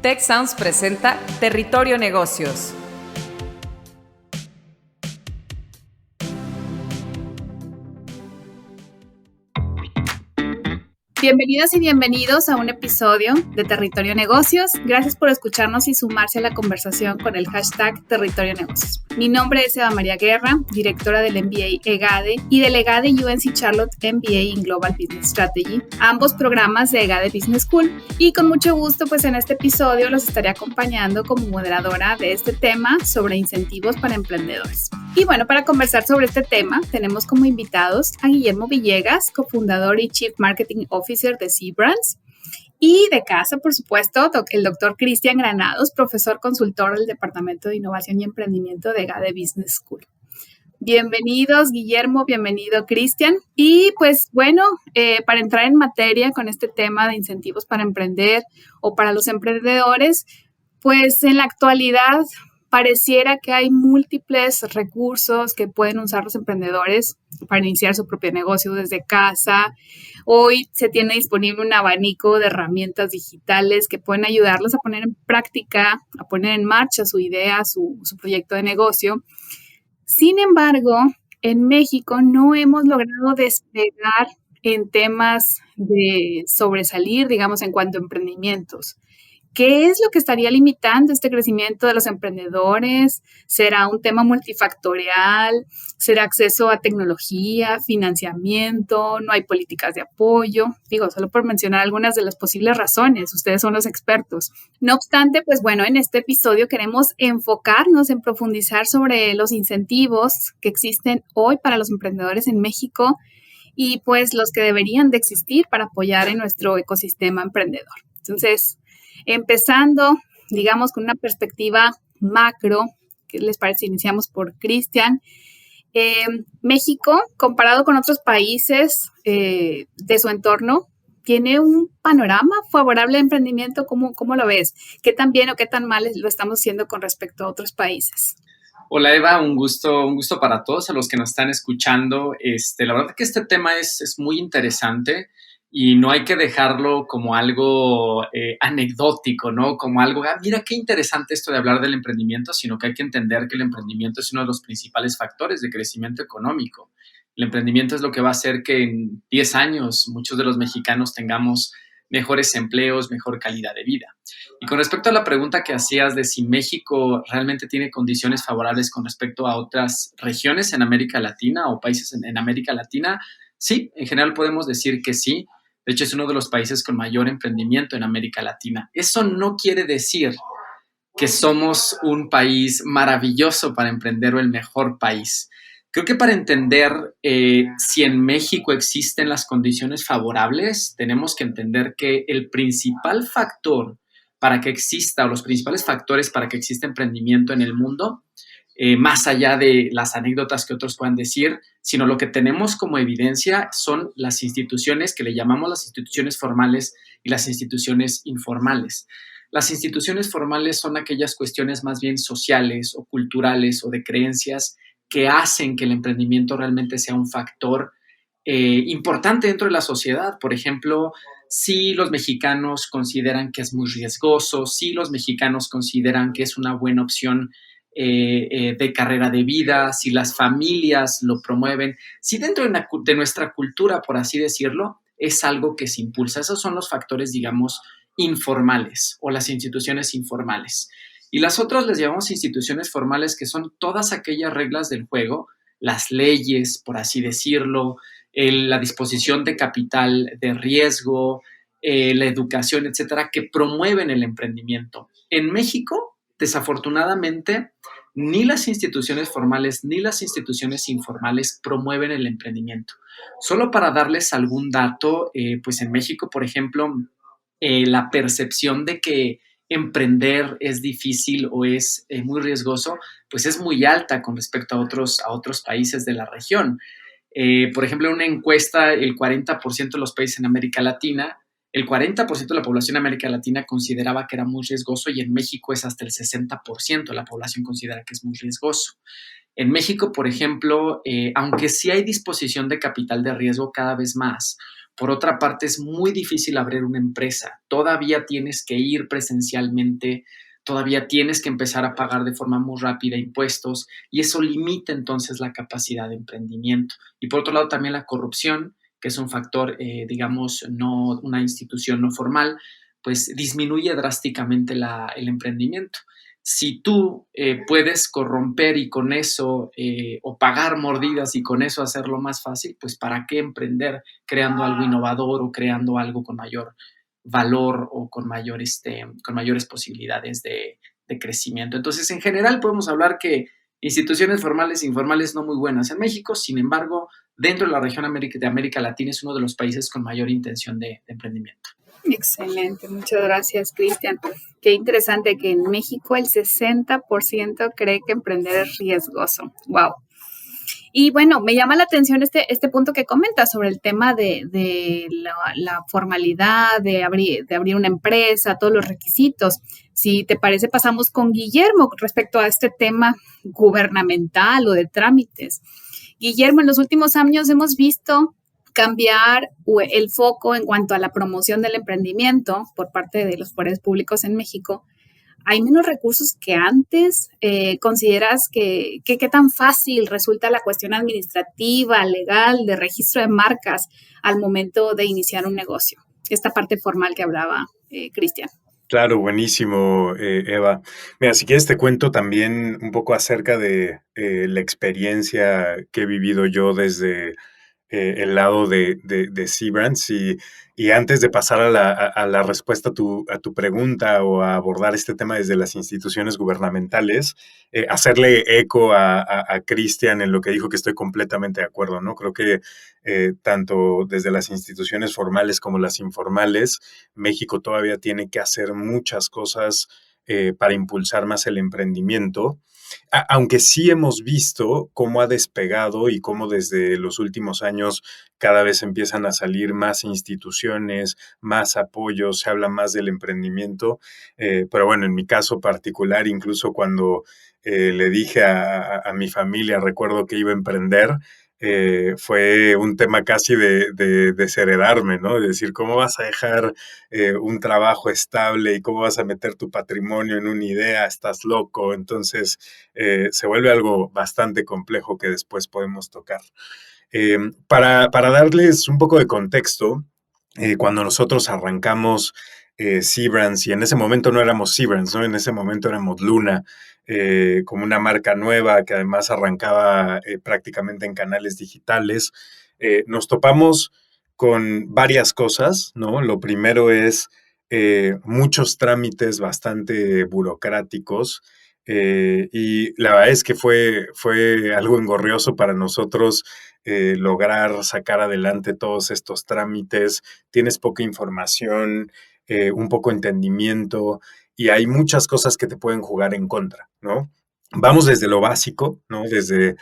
Tech Sounds presenta Territorio Negocios. Bienvenidas y bienvenidos a un episodio de Territorio Negocios. Gracias por escucharnos y sumarse a la conversación con el hashtag Territorio Negocios. Mi nombre es Eva María Guerra, directora del MBA EGADE y del EGADE UNC Charlotte MBA in Global Business Strategy, ambos programas de EGADE Business School. Y con mucho gusto, pues en este episodio los estaré acompañando como moderadora de este tema sobre incentivos para emprendedores. Y bueno, para conversar sobre este tema, tenemos como invitados a Guillermo Villegas, cofundador y Chief Marketing Officer de C-Brands. Y de casa, por supuesto, el doctor Cristian Granados, profesor consultor del Departamento de Innovación y Emprendimiento de EGADE Business School. Bienvenidos, Guillermo, bienvenido, Cristian. Y pues bueno, para entrar en materia con este tema de incentivos para emprender o para los emprendedores, pues en la actualidad pareciera que hay múltiples recursos que pueden usar los emprendedores para iniciar su propio negocio desde casa. Hoy se tiene disponible un abanico de herramientas digitales que pueden ayudarlos a poner en práctica, a poner en marcha su idea, su proyecto de negocio. Sin embargo, en México no hemos logrado despegar en temas de sobresalir, digamos, en cuanto a emprendimientos. ¿Qué es lo que estaría limitando este crecimiento de los emprendedores? ¿Será un tema multifactorial? ¿Será acceso a tecnología, financiamiento? ¿No hay políticas de apoyo? Digo, solo por mencionar algunas de las posibles razones. Ustedes son los expertos. No obstante, pues bueno, en este episodio queremos enfocarnos en profundizar sobre los incentivos que existen hoy para los emprendedores en México y pues los que deberían de existir para apoyar en nuestro ecosistema emprendedor. Entonces, empezando, digamos, con una perspectiva macro, ¿qué les parece? Iniciamos por Cristian. México, comparado con otros países de su entorno, ¿tiene un panorama favorable de emprendimiento? ¿Cómo lo ves? ¿Qué tan bien o qué tan mal lo estamos haciendo con respecto a otros países? Hola Eva, un gusto para todos a los que nos están escuchando. La verdad que este tema es muy interesante y no hay que dejarlo como algo anecdótico, ¿no? Como algo, mira qué interesante esto de hablar del emprendimiento, sino que hay que entender que el emprendimiento es uno de los principales factores de crecimiento económico. El emprendimiento es lo que va a hacer que en 10 años muchos de los mexicanos tengamos mejores empleos, mejor calidad de vida. Y con respecto a la pregunta que hacías de si México realmente tiene condiciones favorables con respecto a otras regiones en América Latina o países en América Latina, sí, en general podemos decir que sí. De hecho, es uno de los países con mayor emprendimiento en América Latina. Eso no quiere decir que somos un país maravilloso para emprender o el mejor país. Creo que para entender si en México existen las condiciones favorables, tenemos que entender que el principal factor para que exista, o los principales factores para que exista emprendimiento en el mundo, más allá de las anécdotas que otros puedan decir, sino lo que tenemos como evidencia son las instituciones que le llamamos las instituciones formales y las instituciones informales. Las instituciones formales son aquellas cuestiones más bien sociales o culturales o de creencias que hacen que el emprendimiento realmente sea un factor importante dentro de la sociedad. Por ejemplo, si los mexicanos consideran que es muy riesgoso, si los mexicanos consideran que es una buena opción de carrera de vida, si las familias lo promueven, si dentro de nuestra cultura, por así decirlo, es algo que se impulsa. Esos son los factores, digamos, informales o las instituciones informales. Y las otras les llamamos instituciones formales, que son todas aquellas reglas del juego, las leyes, por así decirlo, la disposición de capital de riesgo, la educación, etcétera, que promueven el emprendimiento. En México, desafortunadamente, ni las instituciones formales ni las instituciones informales promueven el emprendimiento. Solo para darles algún dato, pues en México, por ejemplo, la percepción de que emprender es difícil o es muy riesgoso, pues es muy alta con respecto a otros países de la región. Por ejemplo, en una encuesta, el 40% de los países en América Latina, el 40% de la población de América Latina consideraba que era muy riesgoso y en México es hasta el 60% de la población considera que es muy riesgoso. En México, por ejemplo, aunque sí hay disposición de capital de riesgo cada vez más, Por otra parte, es muy difícil abrir una empresa. Todavía tienes que ir presencialmente, todavía tienes que empezar a pagar de forma muy rápida impuestos y eso limita entonces la capacidad de emprendimiento. Y por otro lado, también la corrupción, que es un factor, digamos, no una institución no formal, pues disminuye drásticamente el emprendimiento. Si tú puedes corromper y con eso, o pagar mordidas y con eso hacerlo más fácil, pues ¿para qué emprender creando algo innovador o creando algo con mayor valor o con mayores posibilidades de crecimiento? Entonces, en general podemos hablar que instituciones formales e informales no muy buenas en México, sin embargo, dentro de la región de América Latina es uno de los países con mayor intención de emprendimiento. Excelente, muchas gracias, Cristian. Qué interesante que en México el 60% cree que emprender es riesgoso. Wow. Y bueno, me llama la atención este punto que comentas sobre el tema de la formalidad, de abrir una empresa, todos los requisitos. Si te parece, pasamos con Guillermo respecto a este tema gubernamental o de trámites. Guillermo, en los últimos años hemos visto cambiar el foco en cuanto a la promoción del emprendimiento por parte de los poderes públicos en México. ¿Hay menos recursos que antes? ¿Consideras que qué tan fácil resulta la cuestión administrativa, legal, de registro de marcas al momento de iniciar un negocio? Esta parte formal que hablaba Cristian. Claro, buenísimo, Eva. Mira, si quieres te cuento también un poco acerca de la experiencia que he vivido yo desde el lado de Cbrands y antes de pasar a la respuesta a tu pregunta o a abordar este tema desde las instituciones gubernamentales, hacerle eco a Cristian en lo que dijo, que estoy completamente de acuerdo, ¿no? Creo que tanto desde las instituciones formales como las informales, México todavía tiene que hacer muchas cosas para impulsar más el emprendimiento. Aunque sí hemos visto cómo ha despegado y cómo desde los últimos años cada vez empiezan a salir más instituciones, más apoyos, se habla más del emprendimiento. Pero bueno, en mi caso particular, incluso cuando le dije a mi familia, recuerdo que iba a emprender, fue un tema casi de desheredarme, ¿no? De decir, ¿cómo vas a dejar un trabajo estable y cómo vas a meter tu patrimonio en una idea? Estás loco. Entonces, se vuelve algo bastante complejo que después podemos tocar. Para darles un poco de contexto, cuando nosotros arrancamos Cbrands, y en ese momento no éramos Cbrands, ¿no? En ese momento éramos Luna, como una marca nueva que además arrancaba prácticamente en canales digitales, nos topamos con varias cosas, ¿no? Lo primero es muchos trámites bastante burocráticos, y la verdad es que fue algo engorrioso para nosotros lograr sacar adelante todos estos trámites. Tienes poca información, un poco entendimiento, y hay muchas cosas que te pueden jugar en contra, ¿no? Vamos desde lo básico, ¿no? Desde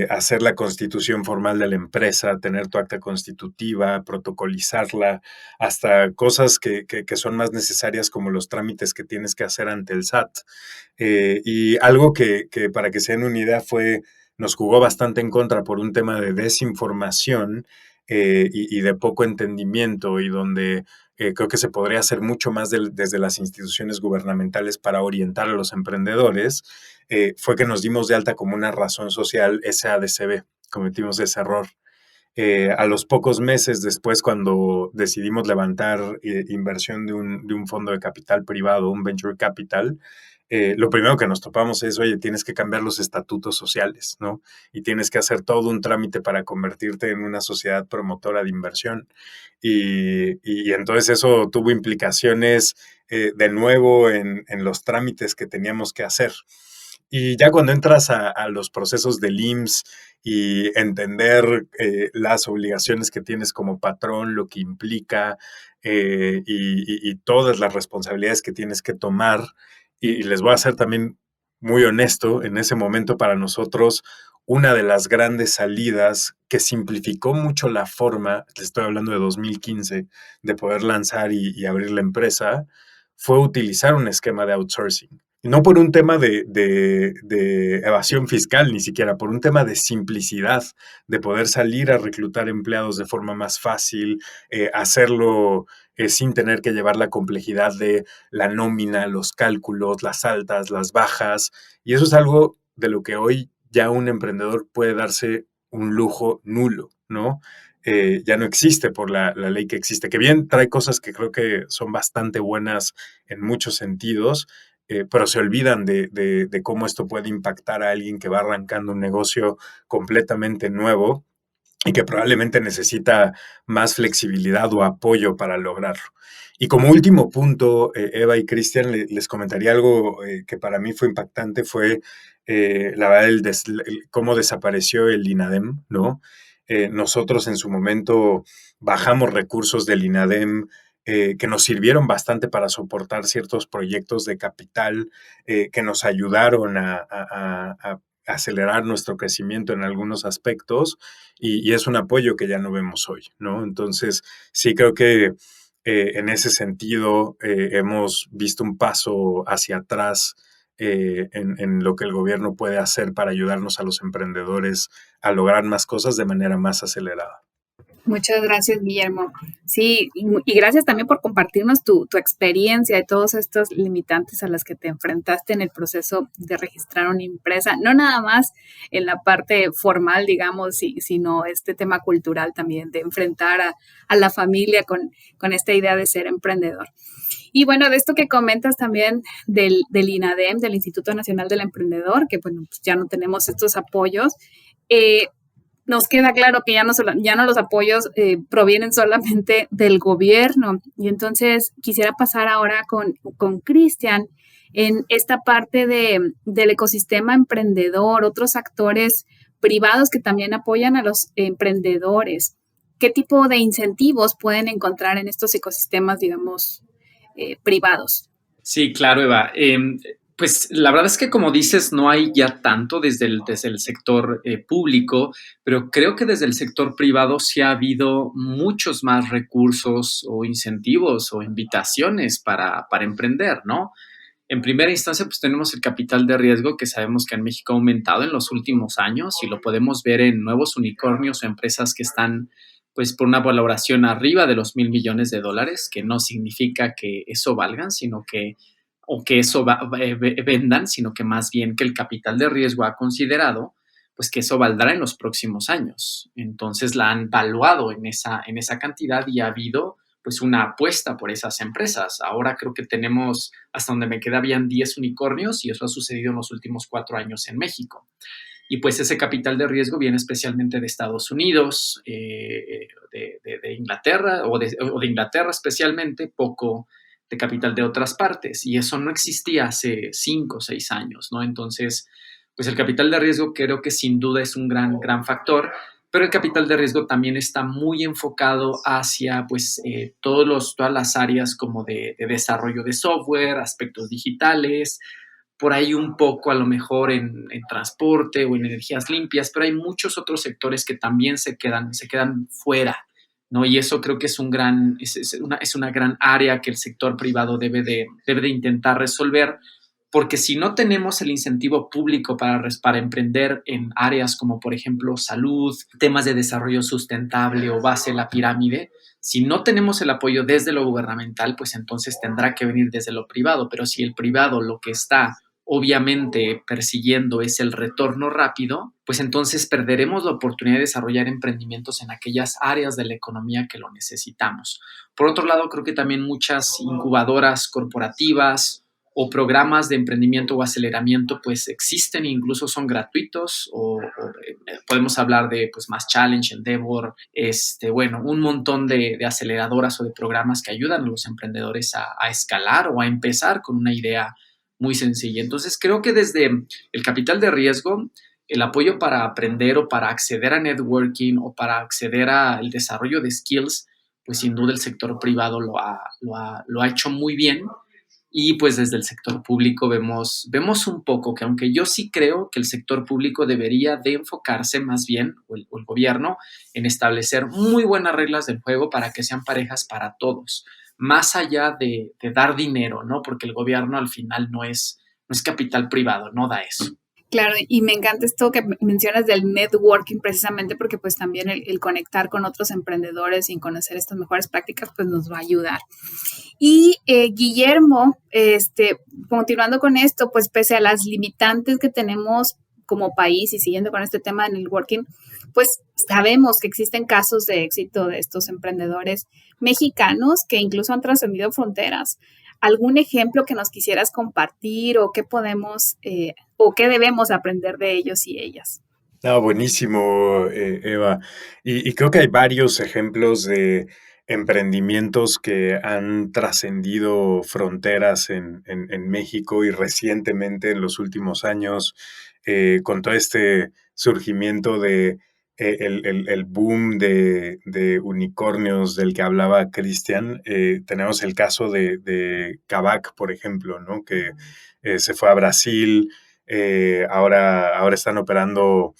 hacer la constitución formal de la empresa, tener tu acta constitutiva, protocolizarla, hasta cosas que son más necesarias como los trámites que tienes que hacer ante el SAT. Y algo que para que se den una idea nos jugó bastante en contra por un tema de desinformación y de poco entendimiento, y donde creo que se podría hacer mucho más desde las instituciones gubernamentales para orientar a los emprendedores, fue que nos dimos de alta como una razón social SADCB. Cometimos ese error. A los pocos meses después, cuando decidimos levantar inversión de un fondo de capital privado, un venture capital, lo primero que nos topamos es, oye, tienes que cambiar los estatutos sociales, ¿no? Y tienes que hacer todo un trámite para convertirte en una sociedad promotora de inversión. Y entonces eso tuvo implicaciones de nuevo en los trámites que teníamos que hacer. Y ya cuando entras a los procesos del IMSS y entender las obligaciones que tienes como patrón, lo que implica y todas las responsabilidades que tienes que tomar, y les voy a ser también muy honesto, en ese momento para nosotros, una de las grandes salidas que simplificó mucho la forma, les estoy hablando de 2015, de poder lanzar y abrir la empresa, fue utilizar un esquema de outsourcing. No por un tema de evasión fiscal, ni siquiera, por un tema de simplicidad, de poder salir a reclutar empleados de forma más fácil, hacerlo sin tener que llevar la complejidad de la nómina, los cálculos, las altas, las bajas. Y eso es algo de lo que hoy ya un emprendedor puede darse un lujo nulo, ¿no? Ya no existe por la ley que existe, que bien trae cosas que creo que son bastante buenas en muchos sentidos, pero se olvidan de cómo esto puede impactar a alguien que va arrancando un negocio completamente nuevo y que probablemente necesita más flexibilidad o apoyo para lograrlo. Y como último punto, Eva y Cristian, les comentaría algo que para mí fue impactante, fue la verdad cómo desapareció el INADEM, ¿no? Nosotros en su momento bajamos recursos del INADEM que nos sirvieron bastante para soportar ciertos proyectos de capital, que nos ayudaron a acelerar nuestro crecimiento en algunos aspectos, y es un apoyo que ya no vemos hoy, ¿no? Entonces, sí creo que en ese sentido hemos visto un paso hacia atrás en lo que el gobierno puede hacer para ayudarnos a los emprendedores a lograr más cosas de manera más acelerada. Muchas gracias, Guillermo. Sí, y gracias también por compartirnos tu experiencia y todos estos limitantes a las que te enfrentaste en el proceso de registrar una empresa, no nada más en la parte formal, digamos, sino este tema cultural también, de enfrentar a la familia con esta idea de ser emprendedor. Y bueno, de esto que comentas también del INADEM, del Instituto Nacional del Emprendedor, que bueno, pues ya no tenemos estos apoyos, nos queda claro que ya no los apoyos provienen solamente del gobierno. Y entonces quisiera pasar ahora con Cristian en esta parte del ecosistema emprendedor, otros actores privados que también apoyan a los emprendedores. ¿Qué tipo de incentivos pueden encontrar en estos ecosistemas, digamos, privados? Sí, claro, Eva. Pues la verdad es que como dices, no hay ya tanto desde el sector público, pero creo que desde el sector privado sí ha habido muchos más recursos o incentivos o invitaciones para emprender, ¿no? En primera instancia, pues tenemos el capital de riesgo que sabemos que en México ha aumentado en los últimos años y lo podemos ver en nuevos unicornios o empresas que están pues por una valoración arriba de los $1,000,000,000, que no significa que eso valgan, sino que o que eso vendan, sino que más bien que el capital de riesgo ha considerado pues que eso valdrá en los próximos años. Entonces la han valuado en esa cantidad y ha habido pues una apuesta por esas empresas. Ahora creo que tenemos, hasta donde me queda, habían 10 unicornios y eso ha sucedido en los últimos 4 años en México. Y pues ese capital de riesgo viene especialmente de Estados Unidos, de Inglaterra o de Inglaterra especialmente, poco de capital de otras partes. Y eso no existía hace 5 o 6 años, ¿no? Entonces, pues el capital de riesgo creo que sin duda es un gran factor, pero el capital de riesgo también está muy enfocado hacia pues todas las áreas como de desarrollo de software, aspectos digitales, por ahí un poco a lo mejor en transporte o en energías limpias, pero hay muchos otros sectores que también se quedan fuera, ¿no? Y eso creo que es una gran área que el sector privado debe de intentar resolver, porque si no tenemos el incentivo público para emprender en áreas como, por ejemplo, salud, temas de desarrollo sustentable o base de la pirámide, si no tenemos el apoyo desde lo gubernamental, pues entonces tendrá que venir desde lo privado. Pero si el privado lo que está obviamente persiguiendo es el retorno rápido, pues entonces perderemos la oportunidad de desarrollar emprendimientos en aquellas áreas de la economía que lo necesitamos. Por otro lado, creo que también muchas incubadoras corporativas o programas de emprendimiento o aceleramiento pues existen e incluso son gratuitos podemos hablar de pues Más Challenge, Endeavor, bueno, un montón de aceleradoras o de programas que ayudan a los emprendedores a escalar o a empezar con una idea muy sencilla. Entonces creo que desde el capital de riesgo, el apoyo para aprender o para acceder a networking o para acceder al desarrollo de skills, pues sin duda el sector privado lo ha hecho muy bien. Y pues desde el sector público vemos un poco que aunque yo sí creo que el sector público debería de enfocarse más bien, o el gobierno, en establecer muy buenas reglas del juego para que sean parejas para todos, más allá de dar dinero, ¿no? Porque el gobierno al final no es no es capital privado, no da eso. Claro, y me encanta esto que mencionas del networking precisamente porque pues también el conectar con otros emprendedores y conocer estas mejores prácticas pues nos va a ayudar. Y Guillermo, continuando con esto, pues pese a las limitantes que tenemos como país y siguiendo con este tema de networking, pues sabemos que existen casos de éxito de estos emprendedores mexicanos que incluso han trascendido fronteras. ¿Algún ejemplo que nos quisieras compartir o qué podemos o qué debemos aprender de ellos y ellas? No, buenísimo, Eva. Y creo que hay varios ejemplos de emprendimientos que han trascendido fronteras en México y recientemente en los últimos años, con todo este surgimiento de el boom de unicornios del que hablaba Cristian. Tenemos el caso de Kavak, por ejemplo, ¿no? Que se fue a Brasil. Ahora están operando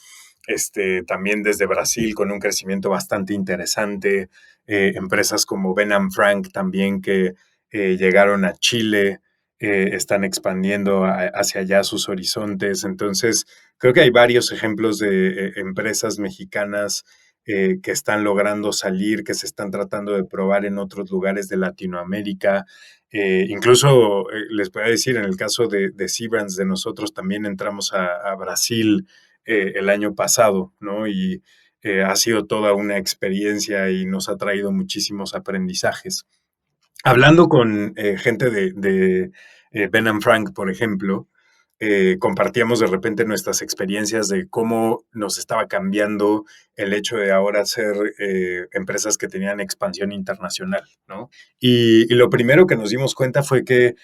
también desde Brasil con un crecimiento bastante interesante. Empresas como Ben & Frank también que llegaron a Chile, están expandiendo hacia allá sus horizontes. Entonces, creo que hay varios ejemplos de empresas mexicanas que están logrando salir, que se están tratando de probar en otros lugares de Latinoamérica. Incluso les voy a decir, en el caso de Seabrands, de nosotros también entramos a Brasil el año pasado, ¿no? Y ha sido toda una experiencia y nos ha traído muchísimos aprendizajes. Hablando con gente de Ben & Frank, por ejemplo, compartíamos de repente nuestras experiencias de cómo nos estaba cambiando el hecho de ahora ser empresas que tenían expansión internacional, ¿no? Y lo primero que nos dimos cuenta fue que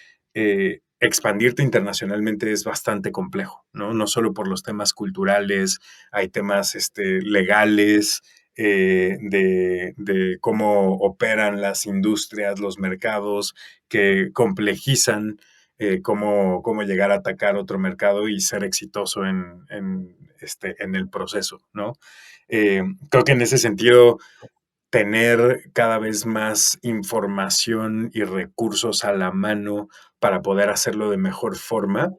expandirte internacionalmente es bastante complejo, ¿no? No solo por los temas culturales, hay temas legales, de cómo operan las industrias, los mercados, que complejizan cómo llegar a atacar otro mercado y ser exitoso en el proceso, ¿no? Creo que en ese sentido, tener cada vez más información y recursos a la mano para poder hacerlo de mejor forma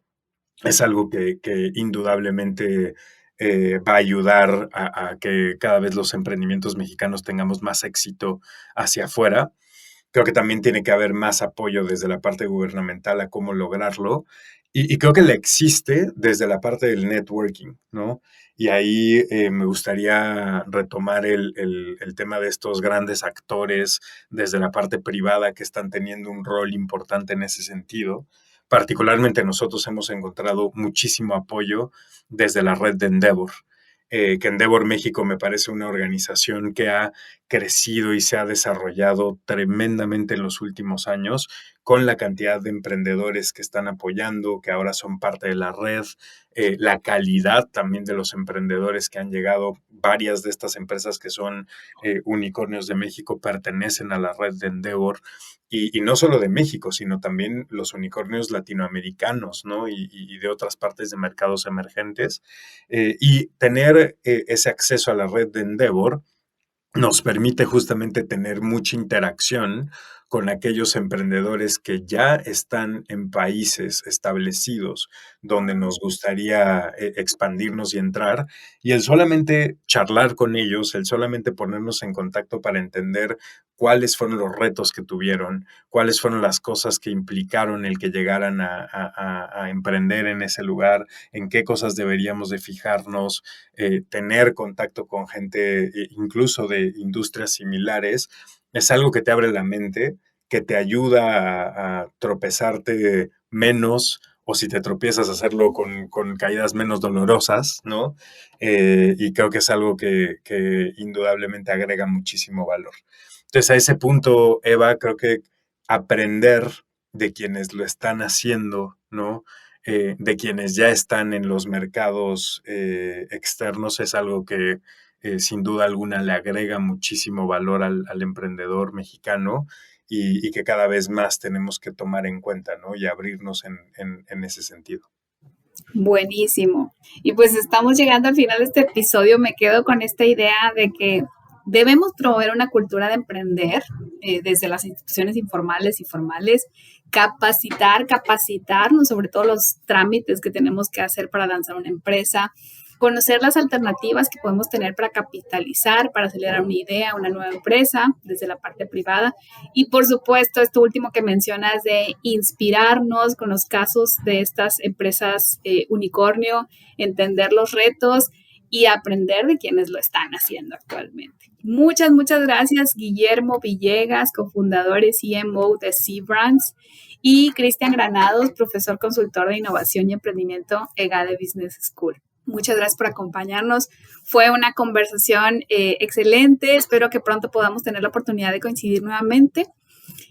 es algo que indudablemente va a ayudar a que cada vez los emprendimientos mexicanos tengamos más éxito hacia afuera. Creo que también tiene que haber más apoyo desde la parte gubernamental a cómo lograrlo. Y creo que le existe desde la parte del networking, ¿no? Y ahí me gustaría retomar el tema de estos grandes actores desde la parte privada que están teniendo un rol importante en ese sentido. Particularmente nosotros hemos encontrado muchísimo apoyo desde la red de Endeavor, que Endeavor México me parece una organización que ha crecido y se ha desarrollado tremendamente en los últimos años con la cantidad de emprendedores que están apoyando, que ahora son parte de la red, la calidad también de los emprendedores que han llegado. Varias de estas empresas que son unicornios de México pertenecen a la red de Endeavor. Y no solo de México, sino también los unicornios latinoamericanos, ¿no? Y de otras partes de mercados emergentes. Y tener ese acceso a la red de Endeavor nos permite justamente tener mucha interacción con aquellos emprendedores que ya están en países establecidos donde nos gustaría expandirnos y entrar, y el solamente charlar con ellos, el solamente ponernos en contacto para entender cuáles fueron los retos que tuvieron, cuáles fueron las cosas que implicaron el que llegaran a emprender en ese lugar, en qué cosas deberíamos de fijarnos, tener contacto con gente incluso de industrias similares, es algo que te abre la mente, que te ayuda a tropezarte menos, o si te tropiezas, hacerlo con caídas menos dolorosas, ¿no? Y creo que es algo que indudablemente agrega muchísimo valor. Entonces, a ese punto, Eva, creo que aprender de quienes lo están haciendo, ¿no? De quienes ya están en los mercados externos es algo que sin duda alguna le agrega muchísimo valor al emprendedor mexicano y que cada vez más tenemos que tomar en cuenta, ¿no? Y abrirnos en ese sentido. Buenísimo. Y pues estamos llegando al final de este episodio. Me quedo con esta idea de que debemos promover una cultura de emprender desde las instituciones informales y formales. capacitarnos sobre todos los trámites que tenemos que hacer para lanzar una empresa, conocer las alternativas que podemos tener para capitalizar, para acelerar una idea, una nueva empresa desde la parte privada. Y por supuesto, esto último que mencionas de inspirarnos con los casos de estas empresas unicornio, entender los retos y aprender de quienes lo están haciendo actualmente. Muchas gracias, Guillermo Villegas, cofundador y CMO de C-Brands, y Cristian Granados, profesor consultor de innovación y emprendimiento EGADE Business School. Muchas gracias por acompañarnos. Fue una conversación excelente. Espero que pronto podamos tener la oportunidad de coincidir nuevamente.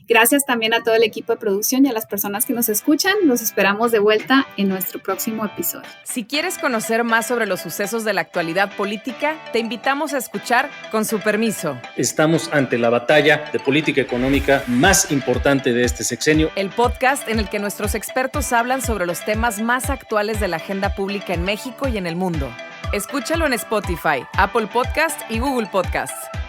Gracias también a todo el equipo de producción y a las personas que nos escuchan. Los esperamos de vuelta en nuestro próximo episodio. Si quieres conocer más sobre los sucesos de la actualidad política, te invitamos a escuchar Con su permiso. Estamos ante la batalla de política económica más importante de este sexenio. El podcast en el que nuestros expertos hablan sobre los temas más actuales de la agenda pública en México y en el mundo. Escúchalo en Spotify, Apple Podcast y Google Podcasts.